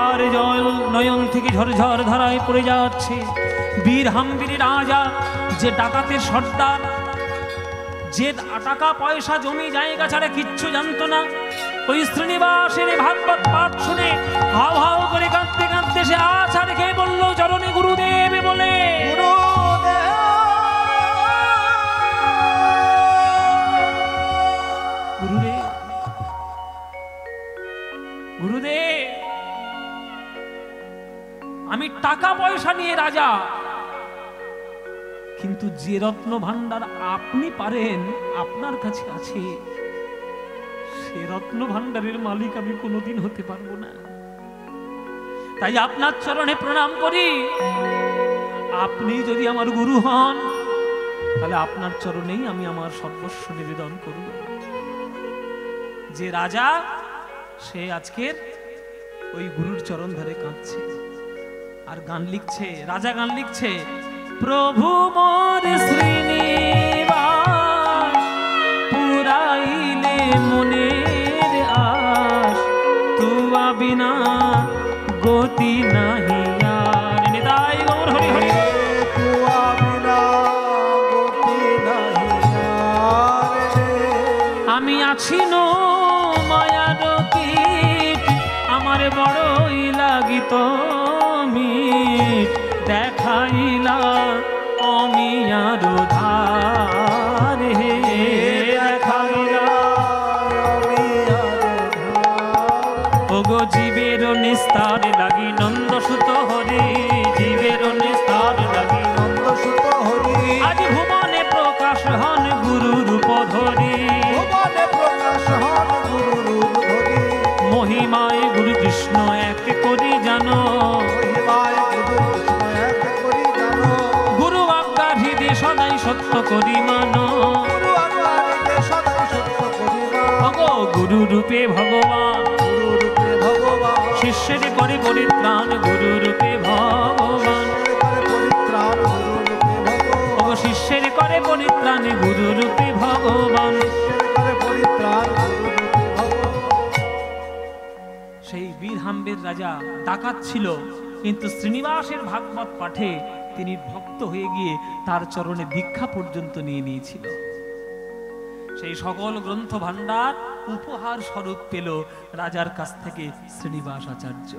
আর জল নয়ন থেকে ঝরঝর ধারায় পড়ে যাচ্ছে। বীরহাম্বীর রাজা, যে ডাকাতের সর্দার, যে টাকা পয়সা জমি জায়গা ছাড়া কিচ্ছু জানতো না, ওই শ্রীনিবাসের ভাগবত পাঠ শুনে হাও হাও করে কাঁদতে কাঁদতে সে আছাড় রেখে বলল, চরণে গুরুদেব বলে, গুরুদেব, গুরুদেব, আমি টাকা পয়সা নিয়ে রাজা, কিন্তু যে রত্ন ভান্ডার আপনি পারেন, আপনার কাছে আছে, সে রত্ন ভান্ডারের মালিক আমি কোনোদিন হতে পারবো না। তাই আপনার চরণে প্রণাম করি। আপনি যদি আমার গুরু হন, তাহলে আপনার চরণেই আমি আমার সর্বস্ব নিবেদন করব। যে রাজা, সে আজকের ওই গুরুর চরণ ধরে কাঁদছে আর গান লিখছে। রাজা গান লিখছে, প্রভু মোর শ্রীনিবাস, পুরাইলে মনের আশ, তুয়া বিনা গতি নাহি আর। নিতাই গৌর হরি হরি। তুয়া বিনা গতি নাহি আর। আমি আছি নো মায়ার কীট, আমার বড়ই লাগিত মিট, দেখাইলা অমিয়ার ধার হে, দেখাইলা ওগো জীবের নিস্তার লাগি নন্দসুত হরি, জীবের নিস্তার লাগি নন্দসুত হরি, আজ ভুবনে প্রকাশ হন গুরু রূপ ধরি, ভুবনে প্রকাশ হন গুরু রূপ ধরি। মহিমায় গুরু কৃষ্ণ এক করি জানো, মহিমায় গুরু কৃষ্ণ এক করি জানো, গুরু আজ্ঞা হৃদে সদাই সত্য করি মানো, গুরু আজ্ঞাতে সদাই সত্য করি মানো। গুরু রূপে ভগবান, গুরু রূপে ভগবান, শিষ্যের করে পরিত্রাণ গুরু রূপে ভগবান, পরিত্রাণ গুরু রূপে ভগবান, শিষ্যের করে পরিত্রাণ গুরু রূপে ভগবান, পরিত্রাণ গুরু রূপে ভগবান। সেই বীরহাম্বের রাজা ডাকাত ছিল, কিন্তু শ্রীনিবাসের ভাগবত পাঠে তিনি ভক্ত হয়ে গিয়ে তার চরণে দীক্ষা পর্যন্ত নিয়ে নিয়েছিল। সেই সকল গ্রন্থ ভাণ্ডার উপহার স্বরূপ পেল রাজার কাছ থেকে শ্রীনিবাস আচার্য।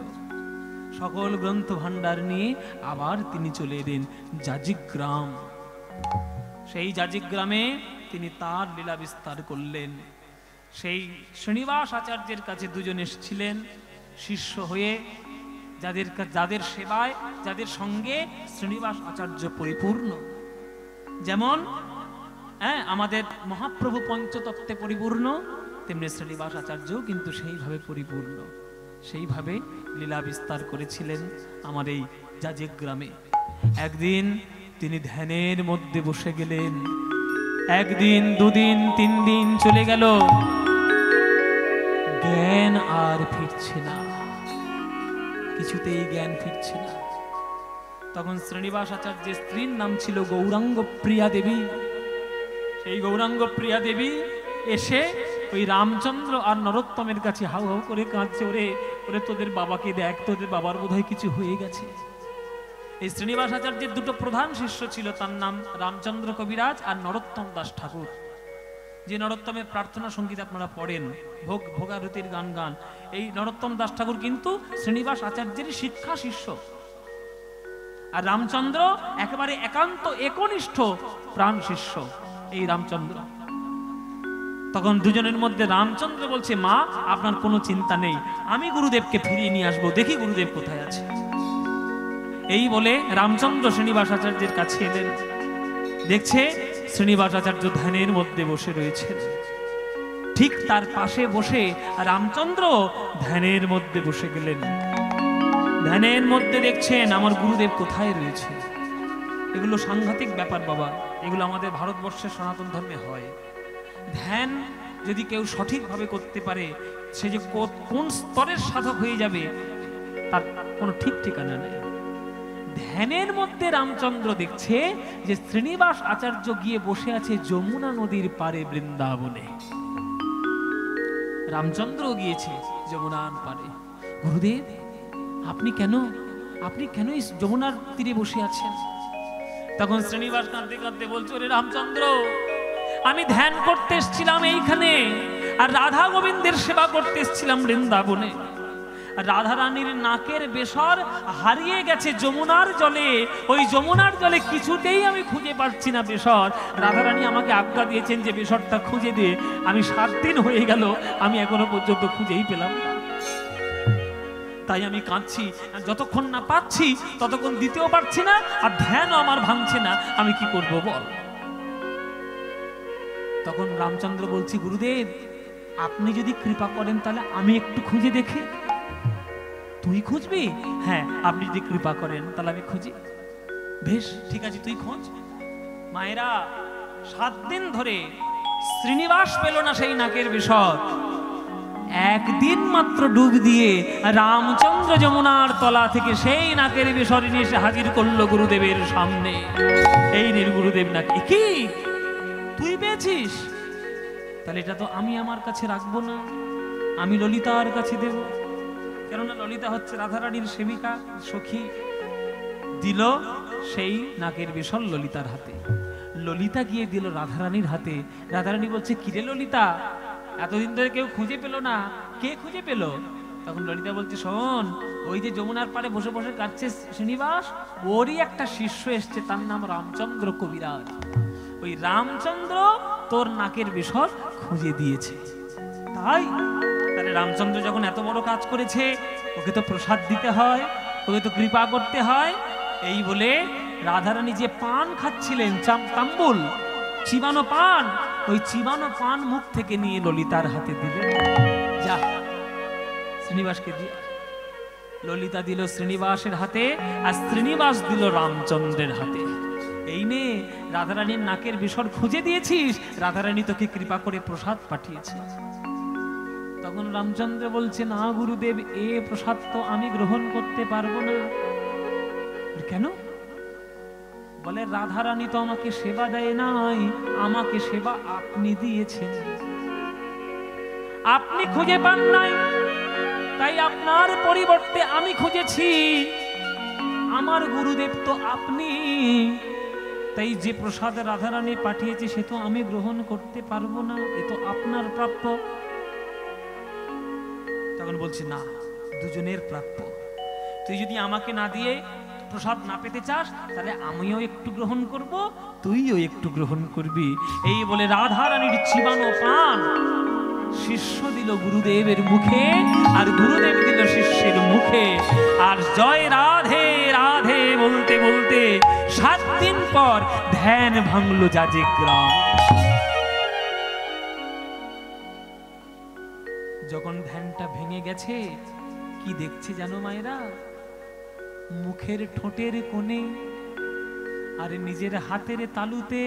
সকল গ্রন্থ ভাণ্ডার নিয়ে আবার তিনি চলে এলেন যাজিগ্রাম। সেই যাজিগ্রামে তিনি তার লীলা বিস্তার করলেন। সেই শ্রীনিবাস আচার্যের কাছে দুজন এসেছিলেন শিষ্য হয়ে, যাদের সেবায়, যাদের সঙ্গে শ্রীনিবাস আচার্য পরিপূর্ণ। যেমন আমাদের মহাপ্রভু পঞ্চতত্ত্বে পরিপূর্ণ, তেমনি শ্রীনিবাস আচার্যও কিন্তু সেইভাবে পরিপূর্ণ। সেইভাবে লীলা বিস্তার করেছিলেন আমার এই যাজিগ্রামে। একদিন তিনি ধ্যানের মধ্যে বসে গেলেন। একদিন, দুদিন, 3 দিন চলে গেল, জ্ঞান আর ফিরছে না, কিছুতেই জ্ঞান ফিরছে না। তখন শ্রীনিবাস আচার্যের স্ত্রীর নাম ছিল গৌরাঙ্গ প্রিয়া দেবী। সেই গৌরাঙ্গ প্রিয়া দেবী এসে ওই রামচন্দ্র আর নরোত্তমের কাছে হাউ হাউ করে কাঁদছে, ওরে ওরে তোদের বাবাকে দেখ, তোদের বাবার বোধহয় কিছু হয়ে গেছে। এই শ্রীনিবাস আচার্যের 2টো প্রধান শিষ্য ছিল, তার নাম রামচন্দ্র কবিরাজ আর নরোত্তম দাস ঠাকুর। যে নরোত্তমের প্রার্থনা সঙ্গীত আপনারা পড়েন, ভোগারতির গান, এই নরোত্তম দাস ঠাকুর কিন্তু শ্রীনিবাস আচার্যের শিক্ষা শিষ্য। আর রামচন্দ্র একেবারে একান্ত একনিষ্ঠ প্রাণ শিষ্য এই রামচন্দ্র। তখন দুজনের মধ্যে রামচন্দ্র বলছে, মা আপনার কোনো চিন্তা নেই, আমি গুরুদেবকে ফিরিয়ে নিয়ে আসবো, দেখি গুরুদেব কোথায় আছে। এই বলে রামচন্দ্র শ্রীনিবাস আচার্যের কাছে এলেন। দেখছে শ্রীনিবাস আচার্য ধ্যানের মধ্যে বসে রয়েছেন। ঠিক তার পাশে বসে রামচন্দ্র ধ্যানের মধ্যে বসে গেলেন। ধ্যানের মধ্যে দেখছেন আমার গুরুদেব কোথায় রয়েছে। এগুলো সাংঘাতিক ব্যাপার বাবা, এগুলো আমাদের ভারতবর্ষের সনাতন ধর্মে হয়। ধ্যান যদি কেউ সঠিকভাবে করতে পারে, সে যে কোন স্তরের সাধক হয়ে যাবে তার কোনো ঠিক ঠিকানা নেই। ধ্যানের মধ্যে রামচন্দ্র দেখছে যে শ্রীনিবাস আচার্য গিয়ে বসে আছে যমুনা নদীর পারে বৃন্দাবনে। রামচন্দ্র গিয়েছে যমুনার পারে। গুরুদেব আপনি কেন এই যমুনার তীরে বসে আছেন? তখন শ্রীনিবাস কাঁদতে কাঁদতে বলছে, ওরে রামচন্দ্র, আমি ধ্যান করতে এসেছিলাম এইখানে, আর রাধা গোবিন্দের সেবা করতে এসেছিলাম বৃন্দাবনে। রাধা রানীর নাকের বেসর হারিয়ে গেছে যমুনার জলে। ওই যমুনার জলে কিছুতেই আমি খুঁজে পাচ্ছি না বেসর। রাধা রানী আমাকে আজ্ঞা দিয়েছেন যে বেসরটা খুঁজে দিয়ে। আমি 7 দিন হয়ে গেল, আমি এখনো পর্যন্ত খুঁজেই পেলাম না। তাই আমি কাঁদছি, যতক্ষণ না পাচ্ছি ততক্ষণ দিতেও পারছি না, আর ধ্যানও আমার ভাঙছে না। আমি কি করব বল? তখন রামচন্দ্র বলছি, গুরুদেব আপনি যদি কৃপা করেন তাহলে আমি একটু খুঁজে দেখি। তুই খুঁজবি? হ্যাঁ, আপনি যদি কৃপা করেন তাহলে আমি খুঁজি। বেশ ঠিক আছে, তুই খোঁজ। মায়েরা 7 দিন ধরে শ্রীনিবাস পেল না সেই নাকের বেসর। একদিন মাত্র ডুব দিয়ে রামচন্দ্র যমুনার তলা থেকে সেই নাকের বেসর নিয়ে এসে হাজির করলো গুরুদেবের সামনে। এই নীল গুরুদেব নাকি, কি তুই পেয়েছিস? তাহলে এটা তো আমি আমার কাছে রাখবো না, আমি ললিতার কাছে দেব। কেননা ললিতা হচ্ছে রাধারানীর সেবিকা, সখী। দিল সেই নাকের বেসর ললিতার হাতে। ললিতা গিয়ে দিল রাধারানীর হাতে। রাধারানী বলছে, কিরে ললিতা, এতদিন ধরে কেউ খুঁজে পেল না, কে খুঁজে পেল? তখন ললিতা বলছে, শোন, ওই যে যমুনার পাড়ে বসে বসে কাটছে শ্রীনিবাস, ওরই একটা শিষ্য এসছে, তার নাম রামচন্দ্র কবিরাজ। ওই রামচন্দ্র তোর নাকের বেসর খুঁজে দিয়েছে। তাহলে রামচন্দ্র যখন এত বড় কাজ করেছে, ওকে তো প্রসাদ দিতে হয়, ওকে তো কৃপা করতে হয়। এই বলে রাধারানী যে পান খাচ্ছিলেন, তাম্বুল, চিবানো পান, ওই চিবানো পান মুখ থেকে নিয়ে ললিতার হাতে দিলেন। যা, শ্রীনিবাসকে দিয়ে। ললিতা দিল শ্রীনিবাসের হাতে, আর শ্রীনিবাস দিল রামচন্দ্রের হাতে। এই নে, রাধারানীর নাকের বেসর খুঁজে দিয়েছিস, রাধারানী তোকে কৃপা করে প্রসাদ পাঠিয়েছে। তখন রামচন্দ্র বলছে, না গুরুদেব, এ প্রসাদ তো আমি গ্রহণ করতে পারবো না। কেন? বলে, রাধারানী তো আমাকে সেবা দেয় নাই, আমাকে সেবা আপনি দিয়েছেন। আপনি খুঁজে পান নাই, তাই আপনার পরিবর্তে আমি খুঁজেছি, আমার গুরুদেব তো আপনি, তাই যে প্রসাদ রাধারানী পাঠিয়েছে সে তো আমি গ্রহণ করতে পারবো না, এ তো আপনার প্রাপ্য। তখন বলছে না, দুজনের প্রাপ্য। তুই যদি আমাকে না দিয়ে প্রসাদ না পেতে চাস তাহলে আমিও একটু গ্রহণ করব, তুইও একটু গ্রহণ করবি। এই বলে রাধারানীর চিবানো পান শিষ্য দিল গুরুদেবের মুখে, আর গুরুদেব দিল শিষ্যের মুখে। আর জয় রাধে রাধে বলতে বলতে 7 দিন পর ধ্যান ভাঙলো যাজিগ্রাম। যখন ধ্যানটা ভেঙে গেছে, কি দেখছে জানো মায়েরা? মুখের ঠোঁটের কোণে আর নিজের হাতের তালুতে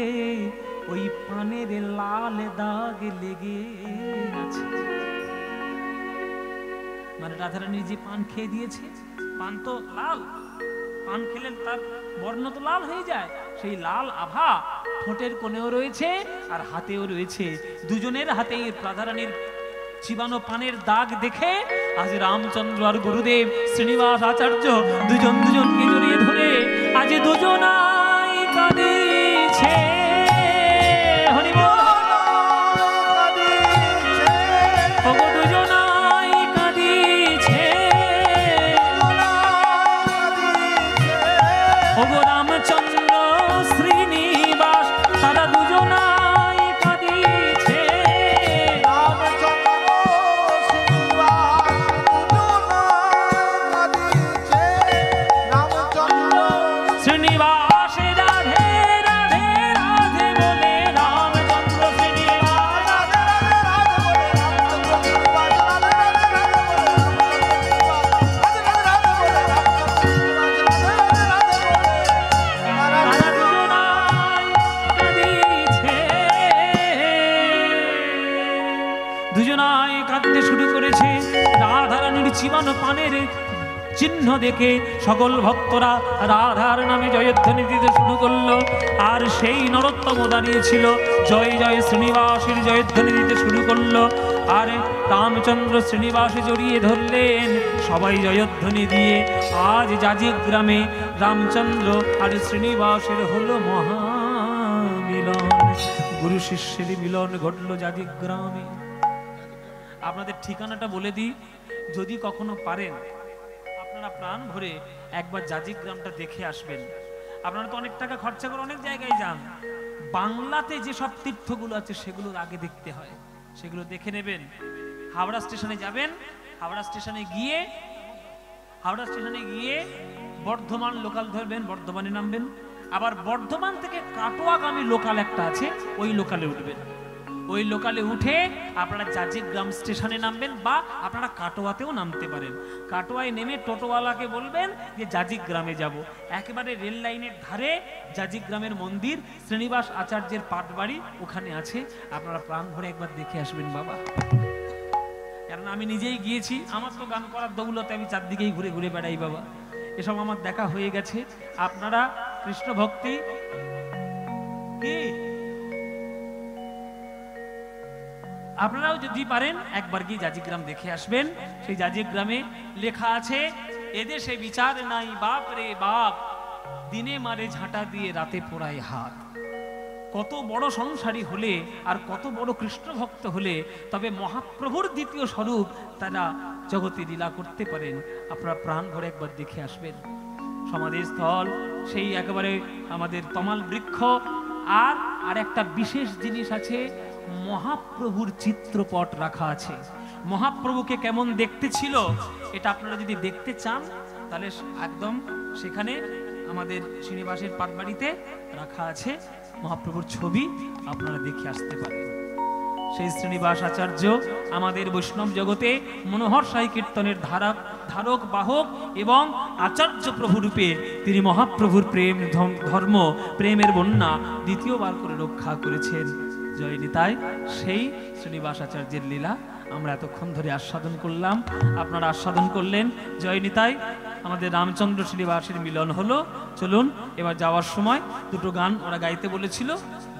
ওই পানের লাল দাগ লেগে আছে। মানে রাধারানী যে পান খেয়ে দিয়েছে, পান তো লাল, পান খেলে তার বর্ণ তো লাল হয়ে যায়, সেই লাল আভা ঠোঁটের কোণেও রয়েছে আর হাতেও রয়েছে। দুজনের হাতেই রাধারানীর চিবানো পানের দাগ দেখে আজ রামচন্দ্র আর গুরুদেব শ্রীনিবাস আচার্য দুজন দুজনকে জড়িয়ে ধরে আজ দুজনাই কাঁদিছে। হরি বল। ওগো দুজনাই কাঁদিছে, ওগো রামচন্দ্র শ্রীনিবাস তারা দুজনাই কাঁদিছে। শ্রীনিবাস রাধে রাধে রাধে বলে রামচন্দ্র শ্রীনিবাস তারা দুজনাই কাঁদিছে। দুজনাই কাঁদতে শুরু করেছে। রাধারানীর চিবানো পানের চিহ্ন দেখে সকল ভক্তরা রাধার নামে জয়ধ্বনি দিতে শুরু করলো। আর সেই নরোত্তম দাঁড়িয়েছিল, জয় জয় শ্রীনিবাসের জয়ধ্বনি দিতে শুরু করলো। আর রামচন্দ্র শ্রীনিবাসে জড়িয়ে ধরলেন, সবাই জয়ধ্বনি দিয়ে আজ যাজিগ্রামে রামচন্দ্র আর শ্রীনিবাসের হলো মহামিলন। গুরু শিষ্যের মিলন ঘটলো যাজিগ্রামে। আপনাদের ঠিকানাটা বলে দিই, যদি কখনো পারেন আপনারা প্রাণ ভরে একবার যাজিগ্রামটা দেখে আসবেন। আপনারা তো অনেক টাকা খরচা করে অনেক জায়গায় যান, বাংলাতে যে সব তীর্থগুলো আছে সেগুলোর আগে দেখতে হয়, সেগুলো দেখে নেবেন। হাওড়া স্টেশনে যাবেন, হাওড়া স্টেশনে গিয়ে বর্ধমান লোকাল ধরবেন, বর্ধমানে নামবেন। আবার বর্ধমান থেকে কাটোয়াগামী লোকাল একটা আছে, ওই লোকালে উঠবেন। ওই লোকালে উঠে আপনারা যাজিগ্রাম স্টেশনে নামবেন, বা আপনারা কাটোয়াতেও নামতে পারেন। কাটোয়ায় নেমে টোটোওয়ালাকে বলবেন যে যাজিগ্রামে যাব। একেবারে রেল লাইনের ধারে যাজিগ্রামের মন্দির, শ্রীনিবাস আচার্যের পাটবাড়ি ওখানে আছে। আপনারা প্রাণ ভরে একবার দেখে আসবেন বাবা। কারণ আমি নিজেই গিয়েছি, আমার তো গান করার দৌলতে আমি চারদিকেই ঘুরে ঘুরে বেড়াই বাবা, এসব আমার দেখা হয়ে গেছে। আপনারা কৃষ্ণ ভক্তি কি আপনারাও যদি পারেন একবার গিয়ে যাজিগ্রাম দেখে আসবেন। সেই যাজিগ্রামে লেখা আছে, এদেশে বিচার নাই বাপ রে বাপ, দিনে মারে ঝাঁটা দিয়ে রাতে পোড়ায় হাত। কত বড় সংসারী হলে আর কত বড় কৃষ্ণ ভক্ত হলে তবে মহাপ্রভুর দ্বিতীয় স্বরূপ তারা জগতে লীলা করতে পারেন। আপনারা প্রাণ ভরে একবার দেখে আসবেন। সমাধিস্থল সেই একেবারে আমাদের তমাল বৃক্ষ। আর একটা বিশেষ জিনিস আছে, মহাপ্রভুর চিত্রপট রাখা আছে। মহাপ্রভুকে কেমন দেখতে ছিল এটা আপনারা যদি দেখতে চান তাহলে একদম সেখানে আমাদের শ্রীনিবাসের পাটবাড়িতে রাখা আছে মহাপ্রভুর ছবি, আপনারা দেখে আসতে পারেন। সেই শ্রীনিবাস আচার্য আমাদের বৈষ্ণব জগতে মনোহর সাই কীর্তনের ধারক বাহক এবং আচার্য প্রভু রূপে তিনি মহাপ্রভুর প্রেম ধর্ম প্রেমের বন্যা দ্বিতীয়বার করে রক্ষা করেছেন। জয় নিতাই। সেই শ্রীনিবাস আচার্যের লীলা আমরা এতক্ষণ ধরে আস্বাদন করলাম, আপনারা আস্বাদন করলেন। জয় নিতাই। আমাদের রামচন্দ্র শ্রীনিবাসের মিলন হলো। চলুন এবার যাওয়ার সময় দুটো গান ওরা গাইতে বলেছিল,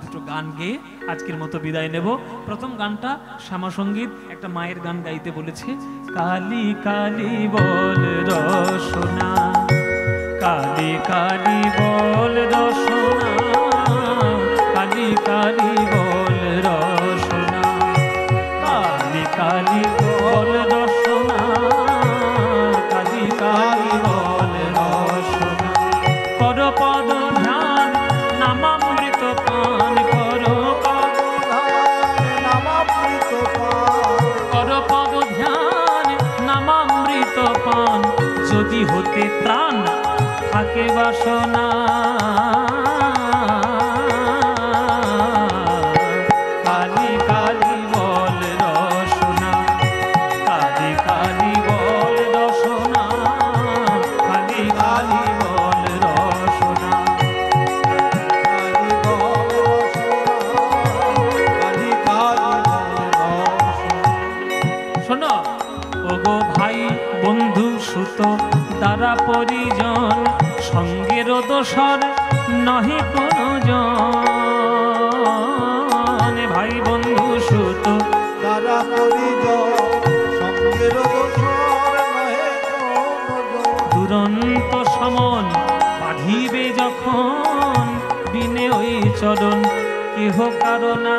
দুটো গান গেয়ে আজকের মতো বিদায় নেব। প্রথম গানটা শ্যামা সঙ্গীত, একটা মায়ের গান গাইতে বলেছে। কালী কালী বল রসনা, কালী কালী বল রসনা, কালী কালী বল রসনা, কালী কালী বল রসনা, কালী কালী বল রসনা। কর পদ ধ্যান নামামৃত পান, কর পদ নামামৃত পান, কর পদ ধ্যান নামামৃত পান, যদি হতে ত্রাণ থাকে বাসনা। কালী কালী বল রসনা, কালী কালী বল রসনা, কালী কালী বল রসনা। কালী বল রসনা, কালী কালী বল রসনা। শোনো ওগো ভাই বন্ধু সুত দ্বারা পরিজন, সঙ্গের দোষর নহে কোনো জন। ভাই বন্ধু সুত তারা পরিজন, সঙ্গের দোষর নহে কোনো জন। দুরন্ত সমন বাঁধিবে যখন, বিনে ওই চরণ কেহ কারণা।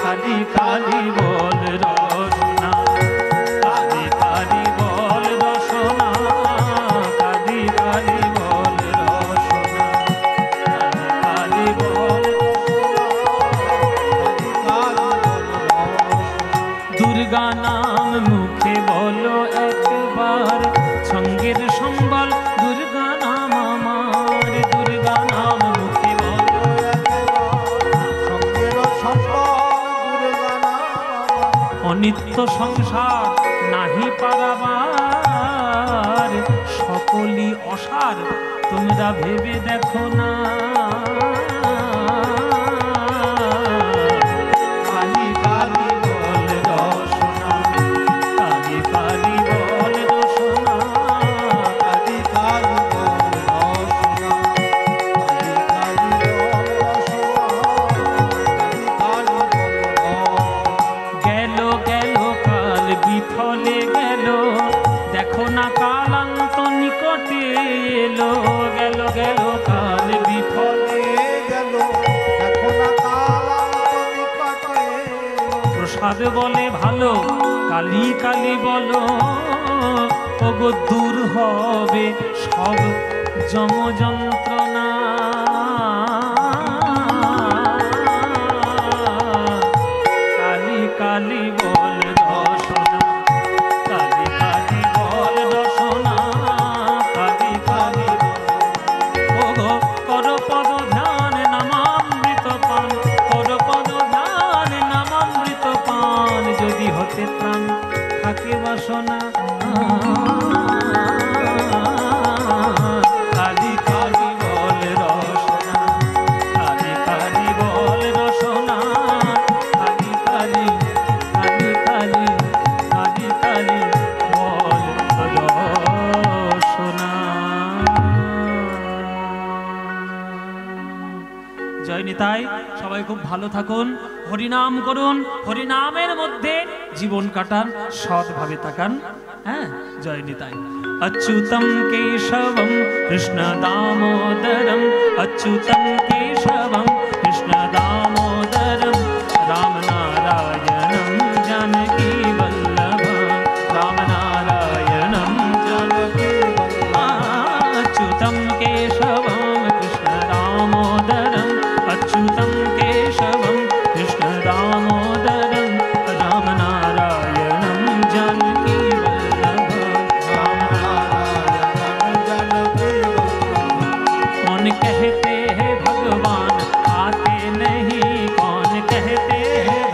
কালী কালী বল রসনা, কালী কালী বল রসনা, কালী কালী বল রসনা, কালী কালী বল। দুর্গা নাম মুখে বলো একবার, সঙ্গের সম্বল দুর্গা নাম আমার। দুর্গা নাম মুখে বলো সঙ্গের সম্বল দুর্গা নাম। অনিত্য সংসার নাহি পারাবার, সকলই অসার তোমরা ভেবে দেখো না। কালী কালী বল রসনা, কালী কালী বল রসনা, কালী কালী বল রসনা, কালী কালী বল রসনা, কালী কালী বল রসনা। গেল গেল কাল বিফলে গেল, দেখো না কালান্ত নিকটে এলো। গেল গেল কাল বিফলে গেল, দেখো না কালান্ত নিকটে এলো। প্রসাদ বলে ভালো, কালী কালী বলো, ওগো দূর হবে সব যম যন্ত্রণা। কালী কালী বল রসনা, কালী কালী বল রসনা, কালী কালী ওগো কর পদ ধ্যান নামামৃত পান, কর পদ ধ্যান নামামৃত পান, যদি হতে ত্রাণ থাকে বাসনা। কালী কালী বল রসনা, কালী কালী বল রসনা, কালী কালী কালী কালী কালী কালী বল রসনা। জয় নিতাই, সবাই খুব ভালো থাকুন, হরিনাম করুন, হরিনামের মধ্যে জীবন কাটান, সৎভাবে তাকান। হ্যাঁ, জয় নিতাই। अच्युतं केशवं कृष्ण दामोदरं, अच्युतं केशवं कृष्ण दामोदरं, रामनारायणं जानकी वल्लभं, रामनारायणं जानकी वल्लभं। अच्युतं केशवं कृष्ण दामोदरं, अच्युतं केशवं कृष्ण दामोदरं, रामनारायणं जानकी वल्लभं, रामनारायण जानकी वल्लभ। कौन कहते हैं भगवान आते नहीं, कौन कहते हैं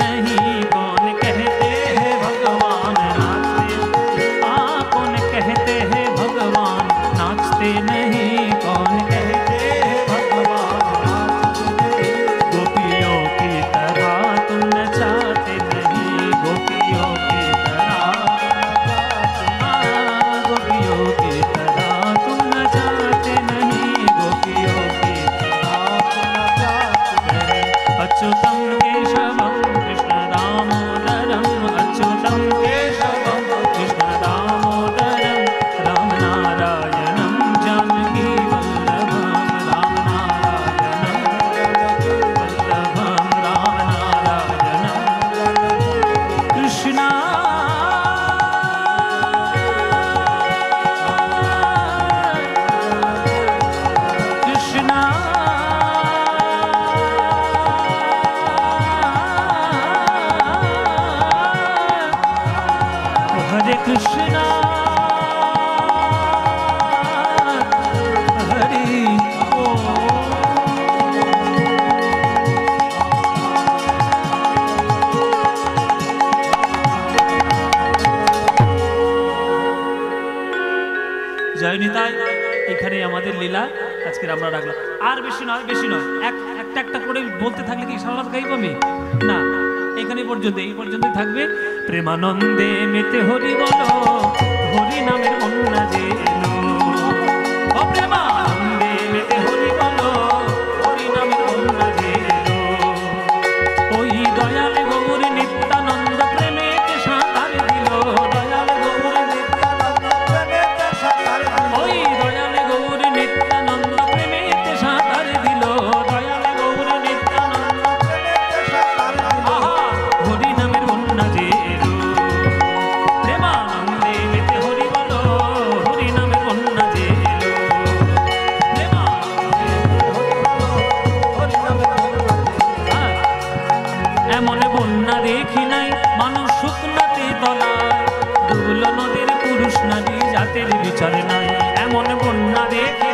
नहीं कौन कहते हैं भगवान नाचते कौन कहते हैं भगवान नाचते नहीं कौन कहते हैं भगवान गोपियों की तरह तुम नचाते नहीं गोपियों की तरह गोपियों की तरह तुम नचाते नहीं गोपियों की अच्युतम केशवम कृष्ण दामोदरम अच्युतम केशवम कृष्ण दामोदरम राम नारायणम जानकी वल्लभम राम नारायणम वल्लभम राम नारायणम कृष्णा कृष्णा हरे कृष्णा हरि জয় নিতাই। এখানে আমাদের লীলা আজকের আমরা রাখলাম। আর বেশি নয় একটা একটা করে বলতে থাকলে কি সারা রাত গাইব আমি না, এখানে পর্যন্ত এই পর্যন্তই থাকবে। প্রেমানন্দে মেতে হরি বলো হরি নামের বন্যা যে এলো ও প্রেমানন্দে মেতে হরি বলো হরি নামের বন্যা যে এলো ওই দয়াল গৌর নিত্যানন্দ প্রেমেতে সাঁতার দিল দয়াল গৌর নিত্যানন্দ প্রেমেতে সাঁতার দিল ওই দয়াল গৌর নিত্যানন্দ প্রেমেতে সাঁতার দিল দয়াল গৌর নিত্যানন্দ প্রেমেতে সাঁতার দিল হরি নামের বন্যা যে এলো প্রেমানন্দে মেতে হরি বলো হরি নামের বন্যা যে এলো প্রেমানন্দে হরি নামের বন্যা এমন বন্যা দেখি নাই মানুষ শুকনাতে তলায় ডুবল নদীর পুরুষ নারী জাতের বিচার নাই এমন বন্যা দেখি